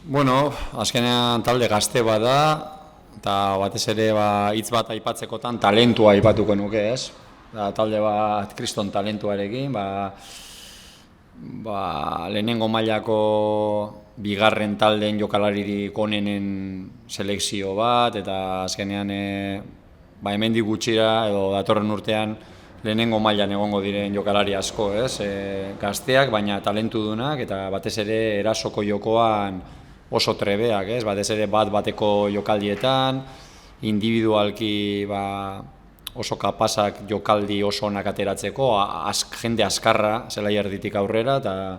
Bueno, azkenean talde gazte bat da, eta batez ere hitz bat aipatzekotan talentua aipatuko nuke, ez? Talde bat kriston talentuarekin, lehenengo mailako bigarren taldeen jokalaririk onenen selekzio bat, eta azkenean hemendik gutxira edo datorren urtean lehenengo mailan egongo diren jokalari asko, ez? Gazteak, baina talentudunak, eta batez ere erasoko jokoan oso trebeak, ez? Batez ere bat-bateko jokaldietan, individualki oso kapazak jokaldi oso onak ateratzeko, jende azkarra zelai erditik aurrera, eta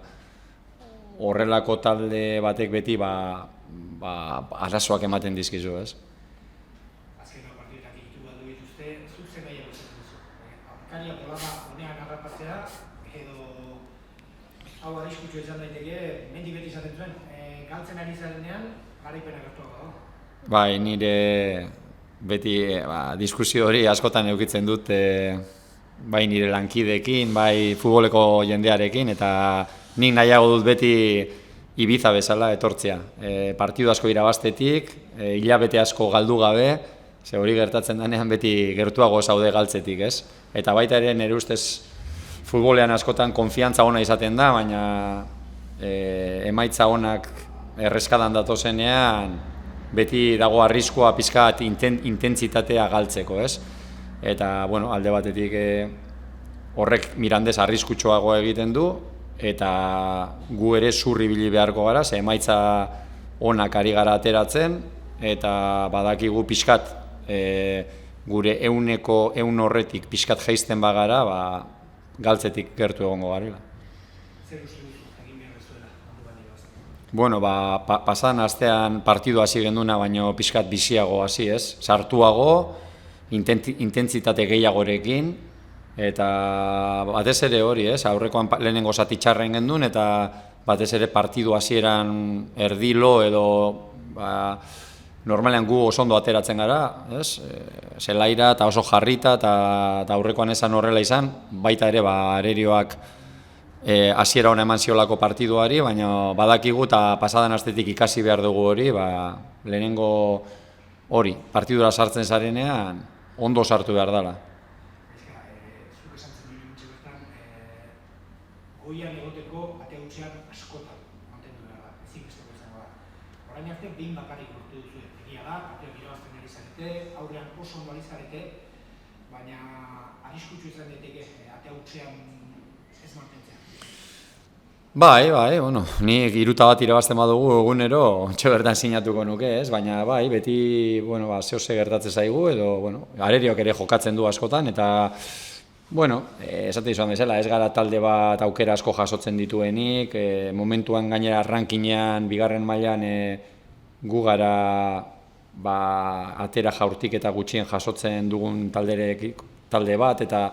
horrelako talde batek beti arazoak ematen dizkizu, ez? Azkeneko partidetak egitu bat dituzte, zuk zer nahiago izaten duzu? Aurkaria bolada honean harrapatzea, edo hau arriskutsu izan daiteke, mendik beti izaten zuen, galtzen ari zarenean, garaipena gertuago dago. Bai, nire beti diskusio hori askotan edukitzen dut, bai nire lankideekin, bai futboleko jendearekin, eta nik nahiago dut beti Ibiza bezala etortzea. Partidu asko irabaztetik, hilabete asko galdu gabe, ze hori gertatzen denean beti gertuago zaude galtzetik, ez? Eta baita ere nire ustez futbolean askotan konfiantza ona izaten da, baina emaitza onak erreskadan datozenean beti dago arriskua pixkat intentsitatea galtzeko, ez? Eta, bueno, alde batetik horrek Mirandez arriskutsuago egiten du, eta gu ere zurri ibili beharko gara, ze emaitza onak ari gara ateratzen, eta badakigu pixkat gure ehun horretik pixkat jaisten bagara, galtzetik gertu egongo garela. Zer uste duzu, egin behar bezuela, handu bat irabazten? Bueno, pasadan astean partidu hasi genduna, baino pixkat biziago hasi, ez? Sartuago, intentsitate gehiagorekin, eta batez ere hori, ez? Aurrekoan lehenengo zati txarren gendun, eta batez ere partidu hasieran erdilo edo normalean gu oso ondo ateratzen gara, ez? Zelaira eta oso jarrita, eta aurrekoan esan horrela izan, baita ere arerioak hasiera hona eman ziolako partiduari, baina badakigu eta pasadan astetik ikasi behar dugu hori, lehenengo hori, partidura sartzen zarenean, ondo sartu behar dela. Zuk esan zen nire mintxe bertan, goian egoteko ate hutsean askotan mantendu behar da, ezinbesteko izango da. Orain arte, behin bakarrik lortu duzu, egia da, ateak irabazten ari zarete, aurrean oso ondo ari zarete, baina arriskutsu izan daiteke ate hutsean ez mantentzea. Bai, bueno, nik 3 bat irabazten badugu egunero, ontxe bertan sinatuko nuke, ez? Baina bai, beti, bueno, zehose gertatzen zaigu, edo, bueno, areriok ere jokatzen du askotan, eta, bueno, esate izan bezala, ez gara talde bat aukera asko jasotzen dituenik, momentuan gainera rankinean, bigarren mailan gu gara atera jaurtik eta gutxien jasotzen dugun talde bat, eta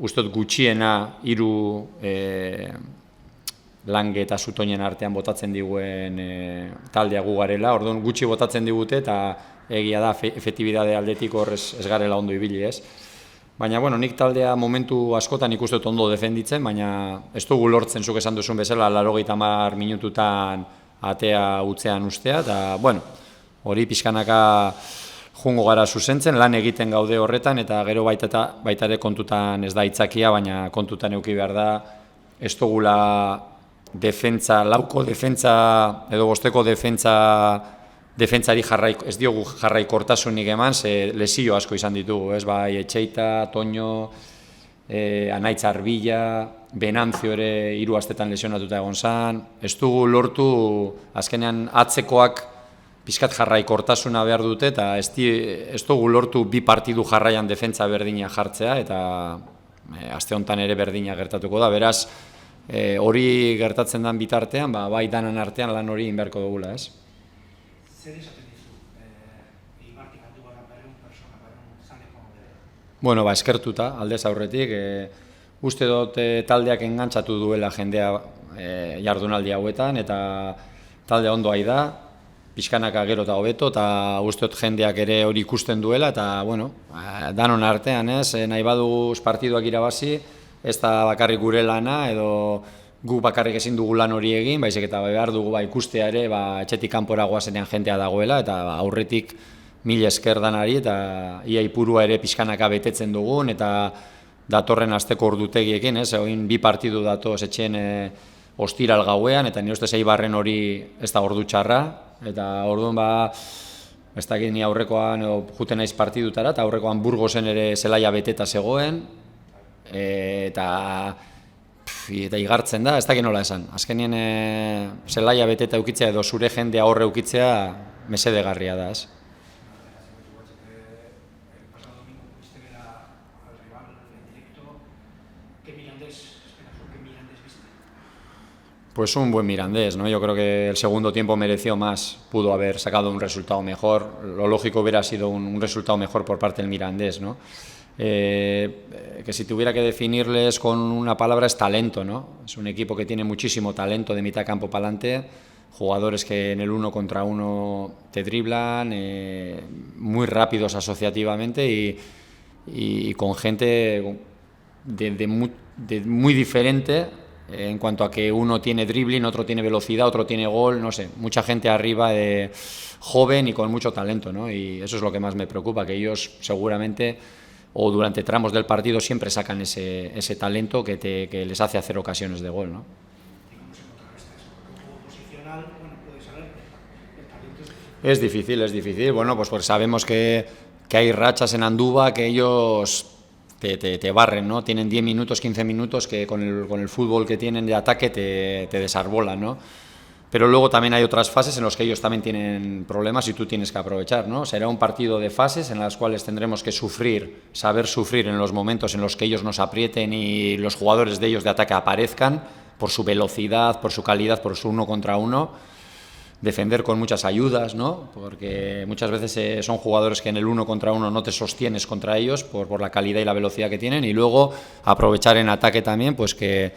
ustot gutxiena 3 Lange eta Zutoinen artean botatzen diguen taldea gu garela, orduan gutxi botatzen digute eta egia da efektibidade aldetik horrez ez garela ondo ibili, ez? Baina, bueno, nik taldea momentu askotan ikusten dut ondo defenditzen, baina ez dugu lortzen zuk esan duzun bezala 80 minututan atea utzean ustea, eta, bueno, hori pixkanaka jungo gara zuzentzen, lan egiten gaude horretan, eta gero baita ere kontutan ez da aitzakia, baina kontutan eduki behar da, ez dugula lauko defentsa edo bosteko defentsari ez diogu jarraikortasunik eman, ze lesio asko izan ditugu, ez? Bai, Etxeita, Toño, Anaitz Arbilla, Benanzio ere 3 astetan lesionatuta egon zen, ez dugu lortu azkenean atzekoak pixkat jarraikortasuna behar dute, eta ez dugu lortu 2 partidu jarraian defentsa berdina jartzea, eta aste honetan ere berdina gertatuko da, beraz, hori gertatzen den bitartean, bai danan artean lan hori inberko dugula, ez? Zer esaten dizu, Eibartik handu gara 200 persona, 200 zaleko modela? Bueno, eskertuta, aldez aurretik, uste dut taldeak engantzatu duela jendea jardunaldi hauetan, eta talde ondo da, pixkanaka gero eta hobeto, eta uste dut jendeak ere hori ikusten duela, eta, bueno, danon artean, ez, nahi badugu partiduak irabazi, ez da bakarrik gure lana, edo guk bakarrik ezin dugu lan hori egin, baizik eta behar dugu ikustea ere, etxetik kanpora goazenean jentea dagoela, eta aurretik mil esker danari, eta ia ipurua ere pixkanaka betetzen dugun, eta datorren asteko ordutegiekin, oin 2 partidu datoz etxen ostiral gauean, eta nire ustez Eibarren hori ez da ordu txarra, eta orduan ez dakit ni aurrekoan juten naiz partidutara, eta aurrekoan Burgosen ere zelaia beteta zegoen, eta igartzen da, ez dakit nola esan. Azkenien zelaia beteta eukitzea edo zure jendea horre eukitzea mesedegarria da, ez? Pues un buen Mirandés, ¿no? Yo creo que el segundo tiempo mereció más, pudo haber sacado un resultado mejor, lo lógico hubiera sido un resultado mejor por parte del Mirandés, ¿no? Que si tuviera que definirles con una palabra es talento, ¿no? Es un equipo que tiene muchísimo talento de mitad campo para adelante, jugadores que en el 1 contra 1 te driblan, muy rápidos asociativamente y con gente muy diferente, en cuanto a que uno tiene dribbling, otro tiene velocidad, otro tiene gol, no sé, mucha gente arriba joven y con mucho talento, ¿no? Y eso es lo que más me preocupa, que ellos seguramente o durante tramos del partido siempre sacan ese talento que les hace hacer ocasiones de gol, ¿no? Es difícil, bueno, pues sabemos que hay rachas en Andúba que ellos te barren, ¿no? Tienen 10 minutos, 15 minutos que con el fútbol que tienen de ataque te desarbolan, ¿no? Pero luego también hay otras fases en las que ellos también tienen problemas y tú tienes que aprovechar, ¿no? Será un partido de fases en las cuales tendremos que saber sufrir en los momentos en los que ellos nos aprieten y los jugadores de ellos de ataque aparezcan por su velocidad, por su calidad, por su 1 contra 1. Defender con muchas ayudas, ¿no? Porque muchas veces son jugadores que en el 1 contra 1 no te sostienes contra ellos por la calidad y la velocidad que tienen, y luego aprovechar en ataque también pues que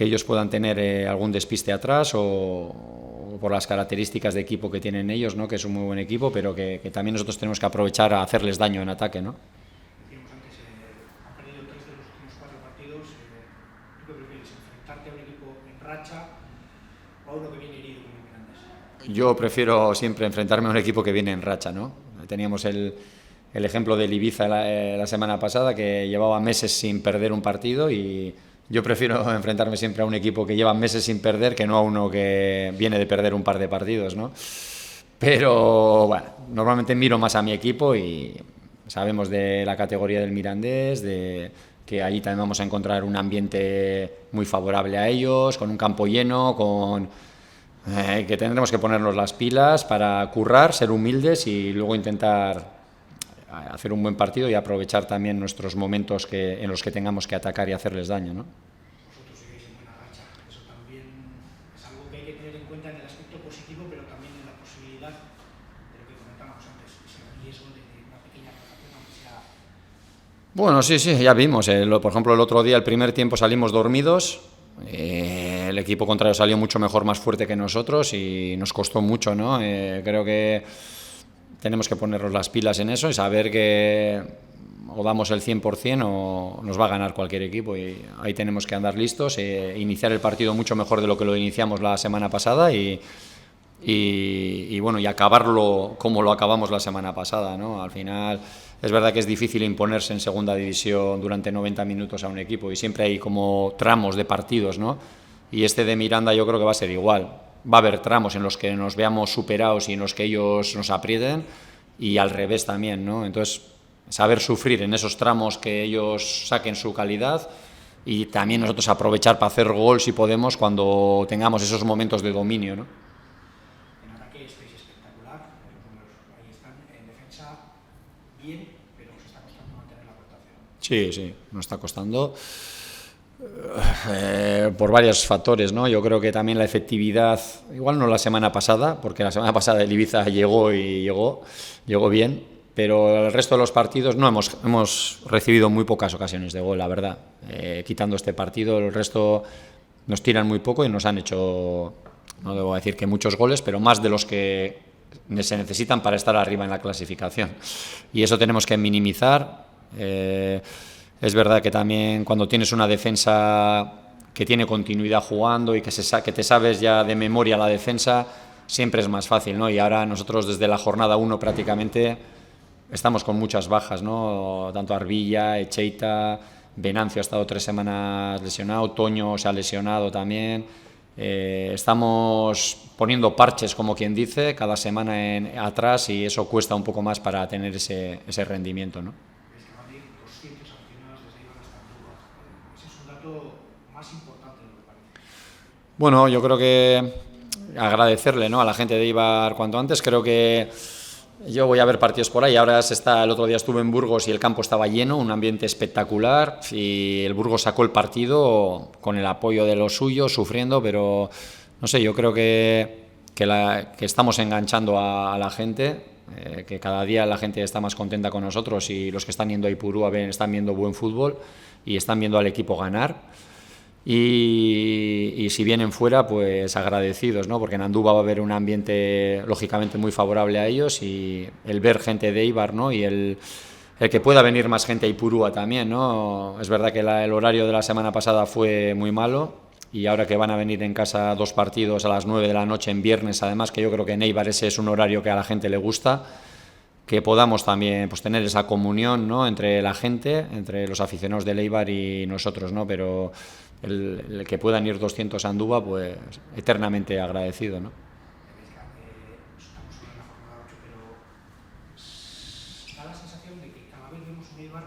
ellos puedan tener algún despiste atrás o por las características de equipo que tienen ellos, ¿no? Que es un muy buen equipo, pero que también nosotros tenemos que aprovechar a hacerles daño en ataque, ¿no? Decíamos antes, han perdido 3 de los últimos 4 partidos. ¿Tú qué prefieres, enfrentarte a un equipo en racha o a uno que viene herido? Yo prefiero siempre enfrentarme a un equipo que viene en racha, ¿no? Teníamos el ejemplo del Ibiza la semana pasada, que llevaba meses sin perder un partido, y yo prefiero enfrentarme siempre a un equipo que lleva meses sin perder que no a uno que viene de perder un par de partidos, ¿no? Pero bueno, normalmente miro más a mi equipo y sabemos de la categoría del Mirandés, de que allí también vamos a encontrar un ambiente muy favorable a ellos, con un campo lleno, que tendremos que ponernos las pilas para currar, ser humildes y luego intentar hacer un buen partido y aprovechar también nuestros momentos en los que tengamos que atacar y hacerles daño, ¿no? Vosotros seguís en buena racha, eso también es algo que hay que tener en cuenta en el aspecto positivo, pero también en la posibilidad de lo que comentábamos antes, ese riesgo de una pequeña rotación, aunque sea... Bueno, sí, ya vimos, por ejemplo el otro día, el primer tiempo salimos dormidos. El equipo contrario salió mucho mejor, más fuerte que nosotros y nos costó mucho, ¿no? Creo que tenemos que ponernos las pilas en eso y saber que o damos el 100% o nos va a ganar cualquier equipo, y ahí tenemos que andar listos, iniciar el partido mucho mejor de lo que lo iniciamos la semana pasada y bueno, y acabarlo como lo acabamos la semana pasada, ¿no? Al final es verdad que es difícil imponerse en segunda división durante 90 minutos a un equipo y siempre hay como tramos de partidos, ¿no? Y este de Miranda yo creo que va a ser igual. Va a haber tramos en los que nos veamos superados y en los que ellos nos aprieten, y al revés también, ¿no? Entonces, saber sufrir en esos tramos que ellos saquen su calidad, y también nosotros aprovechar para hacer gol si podemos cuando tengamos esos momentos de dominio, ¿no? En ataque estáis espectacular, los números ahí están. En defensa, bien, pero os está costando mantener la puerta a cero. Sí, nos está costando por varios factores, ¿no? Yo creo que también la efectividad, igual no la semana pasada, porque la semana pasada el Ibiza llegó bien, pero el resto de los partidos no hemos recibido muy pocas ocasiones de gol, la verdad. Quitando este partido, el resto nos tiran muy poco y nos han hecho, no debo decir que muchos goles, pero más de los que se necesitan para estar arriba en la clasificación. Y eso tenemos que minimizar. Es verdad que también cuando tienes una defensa que tiene continuidad jugando y que te sabes ya de memoria la defensa, siempre es más fácil, ¿no? Y ahora nosotros desde la jornada 1 prácticamente estamos con muchas bajas, ¿no? Tanto Arbilla, Echeita, Venancio ha estado 3 semanas lesionado, Toño se ha lesionado también. Estamos poniendo parches, como quien dice, cada semana atrás, y eso cuesta un poco más para tener ese rendimiento, ¿no? Veis que van a ir 200 aficionados desde Eibar hasta Andújar. Ese es un dato más importante de lo que parece. Bueno, yo creo que agradecerle, ¿no?, a la gente de Eibar cuanto antes. Creo que yo voy a ver partidos por ahí. Ahora el otro día estuve en Burgos y el campo estaba lleno, un ambiente espectacular, y el Burgos sacó el partido con el apoyo de los suyos, sufriendo, pero no sé, yo creo que estamos enganchando a la gente, que cada día la gente está más contenta con nosotros, y los que están yendo a Ipurúa están viendo buen fútbol y están viendo al equipo ganar. Y si vienen fuera, pues agradecidos, ¿no? Porque en Andúba va a haber un ambiente lógicamente muy favorable a ellos, y el ver gente de Eibar, ¿no?, y el que pueda venir más gente a Ipurúa también, ¿no? Es verdad que el horario de la semana pasada fue muy malo, y ahora que van a venir en casa 2 partidos a las 9 de la noche en viernes, además, que yo creo que en Eibar ese es un horario que a la gente le gusta, que podamos también, pues, tener esa comunión, ¿no?, entre la gente, entre los aficionados del Eibar y nosotros, ¿no? Pero el que puedan ir 200 a Andúba, pues eternamente agradecido, ¿no? Estamos en la jornada 8, pero da la sensación de que cada vez vemos un Eibar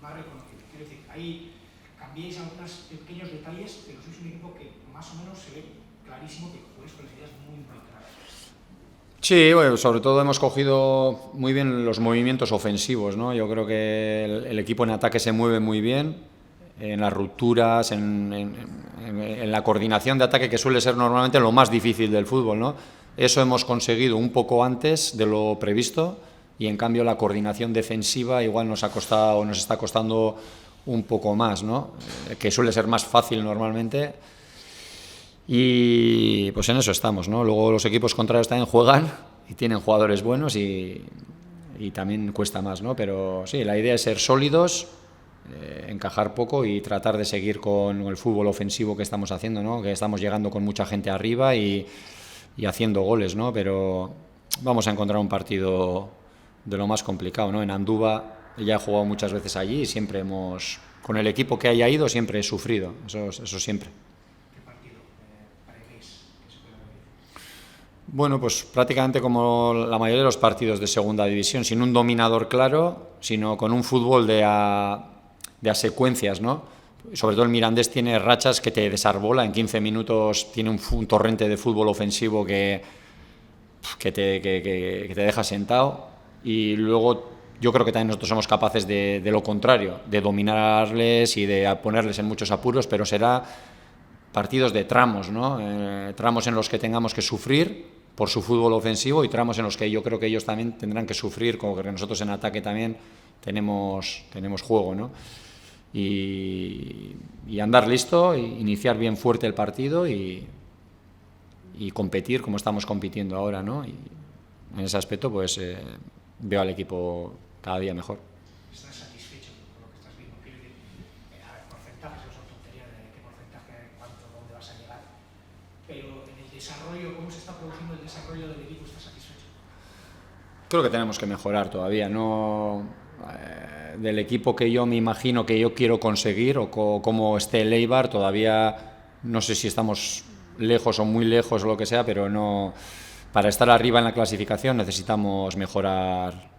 más reconocido. Quiero decir, ahí cambiáis algunos pequeños detalles, pero sois un equipo que más o menos se ve clarísimo que jugáis con las ideas muy claras. Sí, bueno, sobre todo hemos cogido muy bien los movimientos ofensivos, ¿no? Yo creo que el equipo en ataque se mueve muy bien, en las rupturas, en la coordinación de ataque, que suele ser normalmente lo más difícil del fútbol, ¿no? Eso hemos conseguido un poco antes de lo previsto, y en cambio la coordinación defensiva igual nos está costando un poco más, ¿no? Que suele ser más fácil normalmente. Y pues en eso estamos, ¿no? Luego los equipos contrarios también juegan y tienen jugadores buenos, y también cuesta más, ¿no? Pero sí, la idea es ser sólidos, encajar poco y tratar de seguir con el fútbol ofensivo que estamos haciendo, ¿no? Que estamos llegando con mucha gente arriba y haciendo goles, ¿no? Pero vamos a encontrar un partido de lo más complicado, ¿no? En Andúba ya he jugado muchas veces allí y siempre con el equipo que haya ido, siempre he sufrido, eso siempre. Bueno, pues prácticamente como la mayoría de los partidos de segunda división, sin un dominador claro, sino con un fútbol de a secuencias, ¿no? Sobre todo el Mirandés tiene rachas que te desarbola, en 15 minutos tiene un torrente de fútbol ofensivo que te deja sentado, y luego yo creo que también nosotros somos capaces de lo contrario, de dominarles y de ponerles en muchos apuros, pero será partidos de tramos, ¿no? Tramos en los que tengamos que sufrir por su fútbol ofensivo, y tramos en los que yo creo que ellos también tendrán que sufrir, como que nosotros en ataque también tenemos juego, ¿no? Y andar listo, iniciar bien fuerte el partido y competir como estamos compitiendo ahora, ¿no? Y en ese aspecto, pues veo al equipo cada día mejor. ¿Estás satisfecho con lo que estás viendo? Quiero decir, a ver, porcentajes son tonterías de qué porcentaje, dónde vas a llegar, pero en el desarrollo, ¿cómo se está produciendo el desarrollo del equipo? ¿Estás satisfecho? Creo que tenemos que mejorar todavía, ¿no? Del equipo que yo me imagino que yo quiero conseguir, o como esté el Eibar, todavía no sé si estamos lejos o muy lejos o lo que sea, pero no, para estar arriba en la clasificación necesitamos mejorar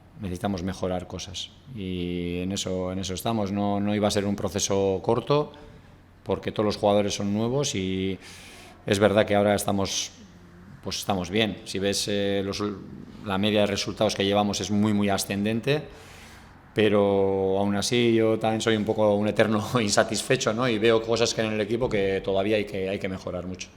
cosas, y en eso estamos. No iba a ser un proceso corto, porque todos los jugadores son nuevos, y es verdad que ahora estamos bien. Si ves la media de resultados que llevamos es muy ascendente, pero aún así yo también soy un poco un eterno insatisfecho, ¿no? Y veo cosas que en el equipo que todavía hay que mejorar mucho.